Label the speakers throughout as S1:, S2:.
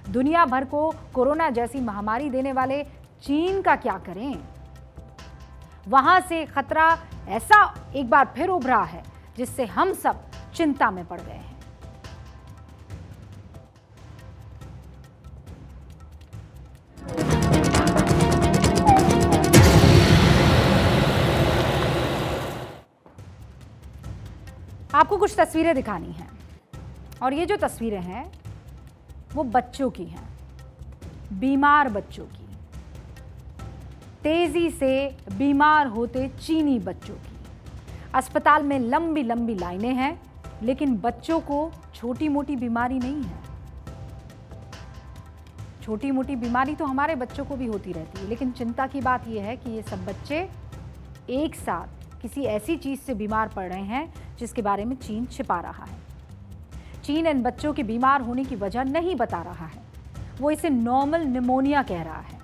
S1: दुनिया भर को कोरोना जैसी महामारी देने वाले चीन का क्या करें? वहां से खतरा ऐसा एक बार फिर उभरा है जिससे हम सब चिंता में पड़ गए हैं। आपको कुछ तस्वीरें दिखानी हैं और ये जो तस्वीरें हैं वो बच्चों की हैं, बीमार बच्चों की, तेजी से बीमार होते चीनी बच्चों की। अस्पताल में लंबी लंबी लाइनें हैं, लेकिन बच्चों को छोटी मोटी बीमारी नहीं है। छोटी मोटी बीमारी तो हमारे बच्चों को भी होती रहती है, लेकिन चिंता की बात यह है कि ये सब बच्चे एक साथ किसी ऐसी चीज से बीमार पड़ रहे हैं जिसके बारे में चीन छिपा रहा है। चीन इन बच्चों के बीमार होने की वजह नहीं बता रहा है, वो इसे नॉर्मल निमोनिया कह रहा है।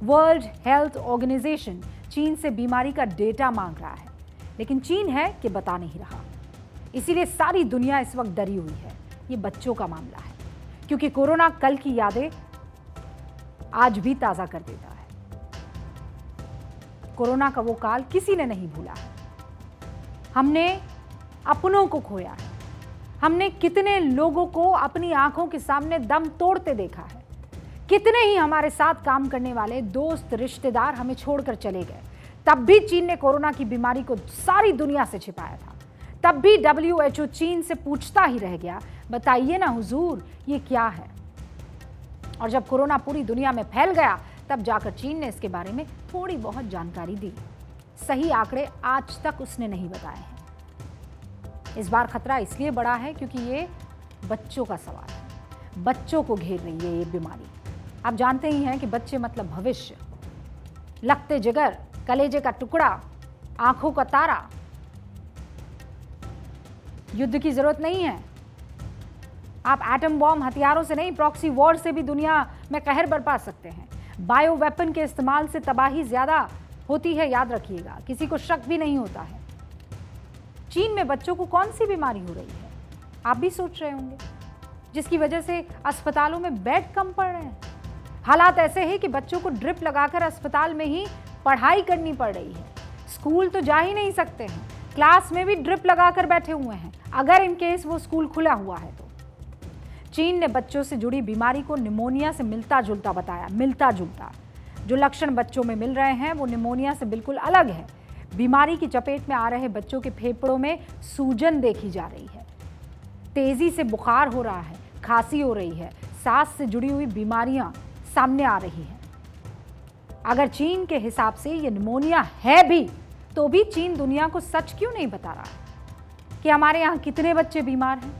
S1: वर्ल्ड हेल्थ ऑर्गेनाइजेशन चीन से बीमारी का डेटा मांग रहा है, लेकिन चीन है कि बता नहीं रहा। इसीलिए सारी दुनिया इस वक्त डरी हुई है। ये बच्चों का मामला है, क्योंकि कोरोना कल की यादें आज भी ताजा कर देता है। कोरोना का वो काल किसी ने नहीं भूला है। हमने अपनों को खोया है, हमने कितने लोगों को अपनी आंखों के सामने दम तोड़ते देखा है। कितने ही हमारे साथ काम करने वाले दोस्त रिश्तेदार हमें छोड़कर चले गए। तब भी चीन ने कोरोना की बीमारी को सारी दुनिया से छिपाया था। तब भी WHO चीन से पूछता ही रह गया, बताइए ना हुजूर ये क्या है। और जब कोरोना पूरी दुनिया में फैल गया तब जाकर चीन ने इसके बारे में थोड़ी बहुत जानकारी दी। सही आंकड़े आज तक उसने नहीं बताए हैं। इस बार खतरा इसलिए बड़ा है क्योंकि ये बच्चों का सवाल है। बच्चों को घेर रही है ये बीमारी। आप जानते ही हैं कि बच्चे मतलब भविष्य, लगते जिगर, कलेजे का टुकड़ा, आंखों का तारा। युद्ध की जरूरत नहीं है। आप एटम बॉम्ब हथियारों से नहीं, प्रॉक्सी वॉर से भी दुनिया में कहर बरपा सकते हैं। बायो वेपन के इस्तेमाल से तबाही ज्यादा होती है, याद रखिएगा, किसी को शक भी नहीं होता है। चीन में बच्चों को कौन सी बीमारी हो रही है, आप भी सोच रहे होंगे, जिसकी वजह से अस्पतालों में बेड कम पड़ रहे हैं। हालात ऐसे हैं कि बच्चों को ड्रिप लगाकर अस्पताल में ही पढ़ाई करनी पड़ रही है। स्कूल तो जा ही नहीं सकते हैं, क्लास में भी ड्रिप लगाकर बैठे हुए हैं, अगर इन केस वो स्कूल खुला हुआ है तो। चीन ने बच्चों से जुड़ी बीमारी को निमोनिया से मिलता जुलता बताया। मिलता जुलता जो लक्षण बच्चों में मिल रहे हैं वो निमोनिया से बिल्कुल अलग है। बीमारी की चपेट में आ रहे बच्चों के फेफड़ों में सूजन देखी जा रही है, तेजी से बुखार हो रहा है, खांसी हो रही है, सांस से जुड़ी हुई बीमारियां सामने आ रही हैं। अगर चीन के हिसाब से ये निमोनिया है भी, तो भी चीन दुनिया को सच क्यों नहीं बता रहा है कि हमारे यहाँ कितने बच्चे बीमार हैं।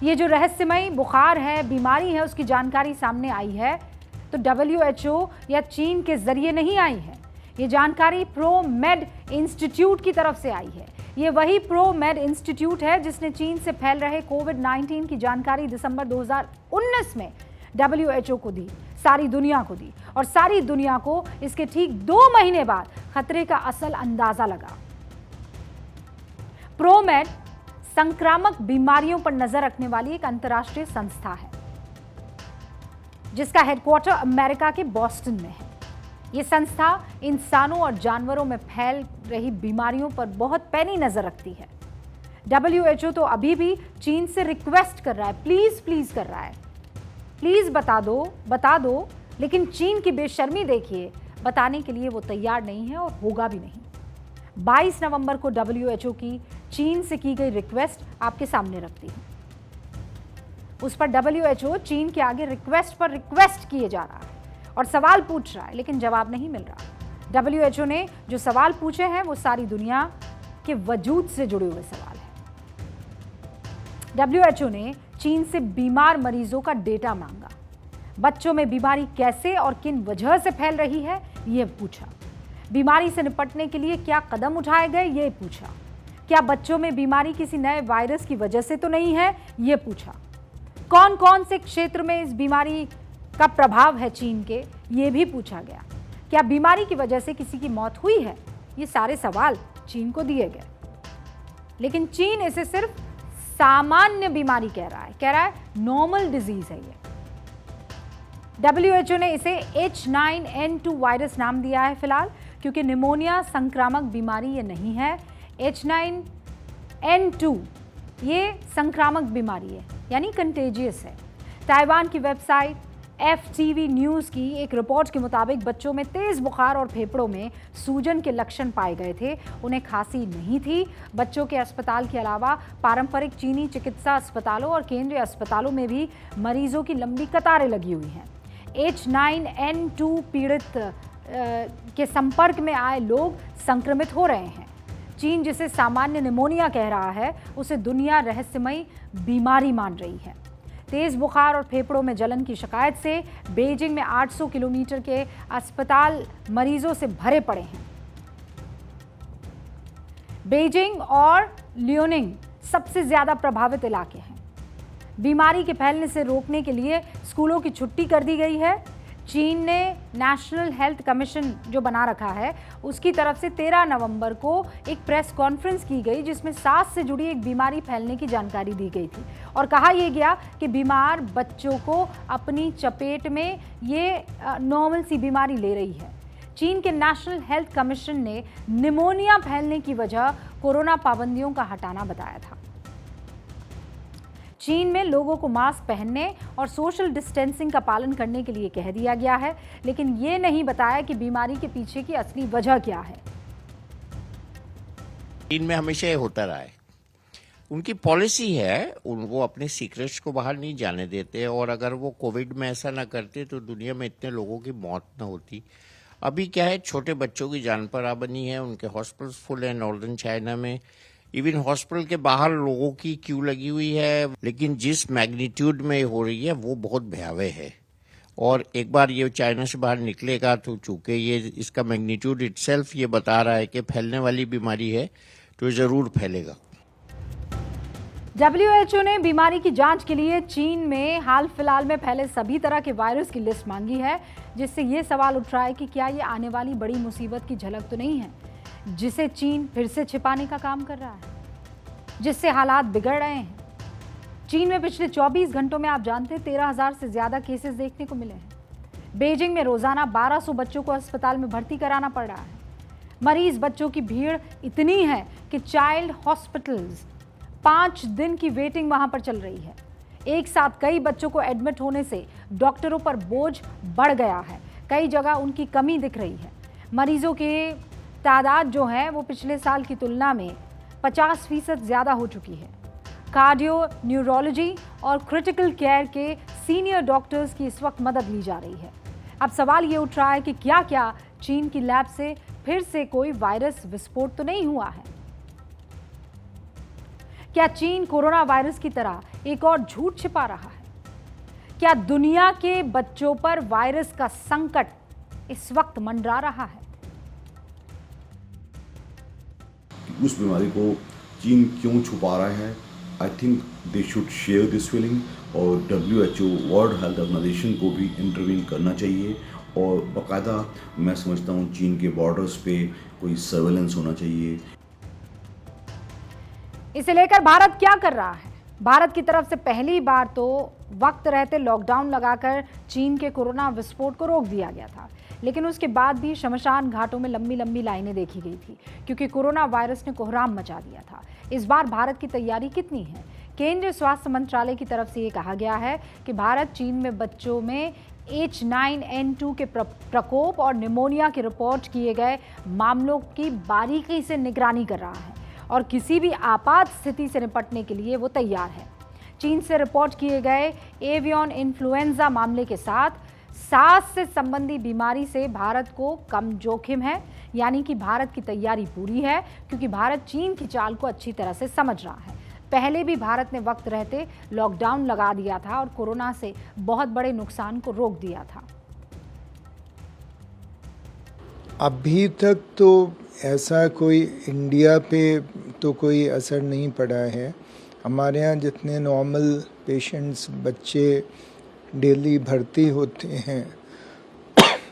S1: ये जो रहस्यमयी बुखार है, बीमारी है, उसकी जानकारी सामने आई है तो WHO या चीन के जरिए नहीं आई है। ये जानकारी प्रो मेड इंस्टीट्यूट की तरफ से आई है। ये वही प्रो मेड इंस्टीट्यूट है जिसने चीन से फैल रहे कोविड-19 की जानकारी दिसंबर 2019 में WHO को दी, सारी दुनिया को दी, और सारी दुनिया को इसके ठीक 2 महीने बाद खतरे का असल अंदाजा लगा। प्रोमेड संक्रामक बीमारियों पर नजर रखने वाली एक अंतर्राष्ट्रीय संस्था है जिसका हेडक्वार्टर अमेरिका के बॉस्टन में है। यह संस्था इंसानों और जानवरों में फैल रही बीमारियों पर बहुत पैनी नजर रखती है। WHO तो अभी भी चीन से रिक्वेस्ट कर रहा है, प्लीज प्लीज कर रहा है, प्लीज बता दो, लेकिन चीन की बेशर्मी देखिए, बताने के लिए वो तैयार नहीं है और होगा भी नहीं। 22 नवंबर को WHO की चीन से की गई रिक्वेस्ट आपके सामने रखती हूं। उस पर WHO चीन के आगे रिक्वेस्ट पर रिक्वेस्ट किए जा रहा है और सवाल पूछ रहा है, लेकिन जवाब नहीं मिल रहा। WHO ने जो सवाल पूछे हैं वो सारी दुनिया के वजूद से जुड़े हुए सवाल हैं। WHO ने चीन से बीमार मरीजों का डेटा मांगा। बच्चों में बीमारी कैसे और किन वजह से फैल रही है ये पूछा। बीमारी से निपटने के लिए क्या कदम उठाए गए ये पूछा। क्या बच्चों में बीमारी किसी नए वायरस की वजह से तो नहीं है ये पूछा। कौन कौन से क्षेत्र में इस बीमारी का प्रभाव है चीन के, ये भी पूछा गया। क्या बीमारी की वजह से किसी की मौत हुई है, ये सारे सवाल चीन को दिए गए। लेकिन चीन इसे सिर्फ सामान्य बीमारी कह रहा है नॉर्मल डिजीज है ये। WHO ने इसे H9N2 वायरस नाम दिया है फिलहाल, क्योंकि निमोनिया संक्रामक बीमारी ये नहीं है। H9N2 ये संक्रामक बीमारी है, यानी कंटेजियस है। ताइवान की वेबसाइट FTV न्यूज़ की एक रिपोर्ट के मुताबिक बच्चों में तेज बुखार और फेफड़ों में सूजन के लक्षण पाए गए थे। उन्हें खांसी नहीं थी। बच्चों के अस्पताल के अलावा पारंपरिक चीनी चिकित्सा अस्पतालों और केंद्रीय अस्पतालों में भी मरीजों की लंबी कतारें लगी हुई हैं। H9N2 पीड़ित के संपर्क में आए लोग संक्रमित हो रहे हैं। चीन जिसे सामान्य निमोनिया कह रहा है, उसे दुनिया रहस्यमयी बीमारी मान रही है। तेज बुखार और फेफड़ों में जलन की शिकायत से बीजिंग में 800 किलोमीटर के अस्पताल मरीजों से भरे पड़े हैं। बीजिंग और लियोनिंग सबसे ज्यादा प्रभावित इलाके हैं। बीमारी के फैलने से रोकने के लिए स्कूलों की छुट्टी कर दी गई है। चीन ने नेशनल हेल्थ कमीशन जो बना रखा है, उसकी तरफ से 13 नवंबर को एक प्रेस कॉन्फ्रेंस की गई, जिसमें सांस से जुड़ी एक बीमारी फैलने की जानकारी दी गई थी और कहा यह गया कि बीमार बच्चों को अपनी चपेट में ये नॉर्मल सी बीमारी ले रही है। चीन के नेशनल हेल्थ कमीशन ने निमोनिया फैलने की वजह कोरोना पाबंदियों का हटाना बताया था। चीन में लोगों को मास्क पहनने और सोशल डिस्टेंसिंग का पालन करने के लिए कह दिया गया है, लेकिन ये नहीं बताया कि बीमारी के पीछे की असली वजह क्या है।
S2: चीन में हमेशा ये होता रहा है, उनकी पॉलिसी है, वो अपने सीक्रेट्स को बाहर नहीं जाने देते, और अगर वो कोविड में ऐसा ना करते तो दुनिया में इतने लोगों की मौत ना होती। अभी क्या है, छोटे बच्चों की जान पर आ बनी है, उनके हॉस्पिटल्स फुल है नॉर्दर्न चाइना में। इवन हॉस्पिटल के बाहर लोगों की क्यू लगी हुई है, लेकिन जिस मैग्नीट्यूड में हो रही है वो बहुत भयावह है। और एक बार ये चाइना से बाहर निकलेगा तो चूंकि ये इसका मैग्नीट्यूड इटसेल्फ ये बता रहा है कि फैलने वाली बीमारी है, तो जरूर फैलेगा।
S1: WHO ने बीमारी की जांच के लिए चीन में हाल फिलहाल में फैले सभी तरह के वायरस की लिस्ट मांगी है, जिससे ये सवाल उठ रहा है कि क्या ये आने वाली बड़ी मुसीबत की झलक तो नहीं है, जिसे चीन फिर से छिपाने का काम कर रहा है, जिससे हालात बिगड़ रहे हैं। चीन में पिछले 24 घंटों में आप जानते हैं 13,000 से ज्यादा केसेस देखने को मिले हैं। बीजिंग में रोजाना 1200 बच्चों को अस्पताल में भर्ती कराना पड़ रहा है। मरीज बच्चों की भीड़ इतनी है कि चाइल्ड हॉस्पिटल्स 5 दिन की वेटिंग वहां पर चल रही है। एक साथ कई बच्चों को एडमिट होने से डॉक्टरों पर बोझ बढ़ गया है। कई जगह उनकी कमी दिख रही है। मरीजों के तादाद जो है वो पिछले साल की तुलना में 50% ज़्यादा हो चुकी है। कार्डियो, न्यूरोलॉजी और क्रिटिकल केयर के सीनियर डॉक्टर्स की इस वक्त मदद ली जा रही है। अब सवाल ये उठ रहा है कि क्या चीन की लैब से फिर से कोई वायरस विस्फोट तो नहीं हुआ है? क्या चीन कोरोना वायरस की तरह एक और झूठ छिपा रहा है? क्या दुनिया के बच्चों पर वायरस का संकट इस वक्त मंडरा रहा है?
S3: उस बीमारी को चीन क्यों छुपा रहा है? I think they should share this feeling, और WHO वर्ल्ड हेल्थ ऑर्गेनाइजेशन को भी इंटरवीन करना चाहिए, और बाकायदा मैं समझता हूँ चीन के बॉर्डर्स पे कोई सर्वेलेंस होना चाहिए।
S1: इसे लेकर भारत क्या कर रहा है? भारत की तरफ से पहली बार तो वक्त रहते लॉकडाउन लगाकर चीन के कोरोना विस्फोट को रोक दिया गया था, लेकिन उसके बाद भी शमशान घाटों में लंबी लंबी लाइनें देखी गई थी, क्योंकि कोरोना वायरस ने कोहराम मचा दिया था। इस बार भारत की तैयारी कितनी है? केंद्रीय स्वास्थ्य मंत्रालय की तरफ से ये कहा गया है कि भारत चीन में बच्चों में H9N2 के प्रकोप और निमोनिया के रिपोर्ट किए गए मामलों की बारीकी से निगरानी कर रहा है और किसी भी आपात स्थिति से निपटने के लिए वो तैयार है। चीन से रिपोर्ट किए गए एवियन इन्फ्लुएंजा मामले के साथ सांस से संबंधी बीमारी से भारत को कम जोखिम है, यानी कि भारत की तैयारी पूरी है, क्योंकि भारत चीन की चाल को अच्छी तरह से समझ रहा है। पहले भी भारत ने वक्त रहते लॉकडाउन लगा दिया था और कोरोना से बहुत बड़े नुकसान को रोक दिया था।
S4: अभी तक तो ऐसा कोई इंडिया पे तो कोई असर नहीं पड़ा है। हमारे यहाँ जितने नॉर्मल पेशेंट्स बच्चे डेली भर्ती होते हैं,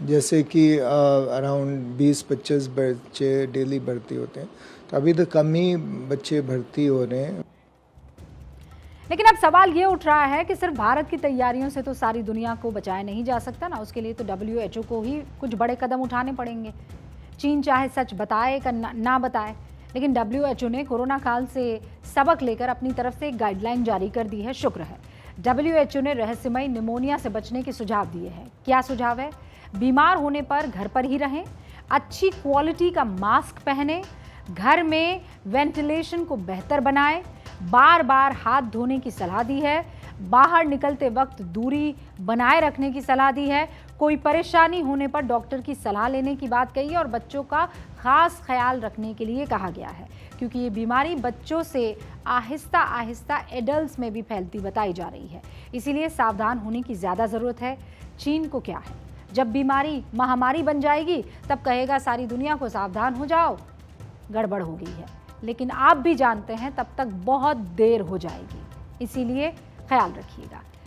S4: जैसे कि अराउंड 20-25 बच्चे डेली भर्ती होते हैं, तो अभी तो कम ही बच्चे भर्ती हो रहे हैं।
S1: लेकिन अब सवाल ये उठ रहा है कि सिर्फ भारत की तैयारियों से तो सारी दुनिया को बचाया नहीं जा सकता ना, उसके लिए तो WHO को ही कुछ बड़े कदम उठाने पड़ेंगे। चीन चाहे सच बताए या ना बताए, लेकिन WHO ने कोरोना काल से सबक लेकर अपनी तरफ से एक गाइडलाइन जारी कर दी है, शुक्र है। WHO ने रहस्यमय निमोनिया से बचने के सुझाव दिए हैं। क्या सुझाव है? बीमार होने पर घर पर ही रहें, अच्छी क्वालिटी का मास्क पहनें, घर में वेंटिलेशन को बेहतर बनाएं, बार बार हाथ धोने की सलाह दी है, बाहर निकलते वक्त दूरी बनाए रखने की सलाह दी है, कोई परेशानी होने पर डॉक्टर की सलाह लेने की बात कही है और बच्चों का खास ख्याल रखने के लिए कहा गया है, क्योंकि ये बीमारी बच्चों से आहिस्ता आहिस्ता एडल्ट्स में भी फैलती बताई जा रही है। इसीलिए सावधान होने की ज़्यादा ज़रूरत है। चीन को क्या है, जब बीमारी महामारी बन जाएगी तब कहेगा सारी दुनिया को सावधान हो जाओ, गड़बड़ हो गई है। लेकिन आप भी जानते हैं तब तक बहुत देर हो जाएगी, इसीलिए ख्याल रखिएगा।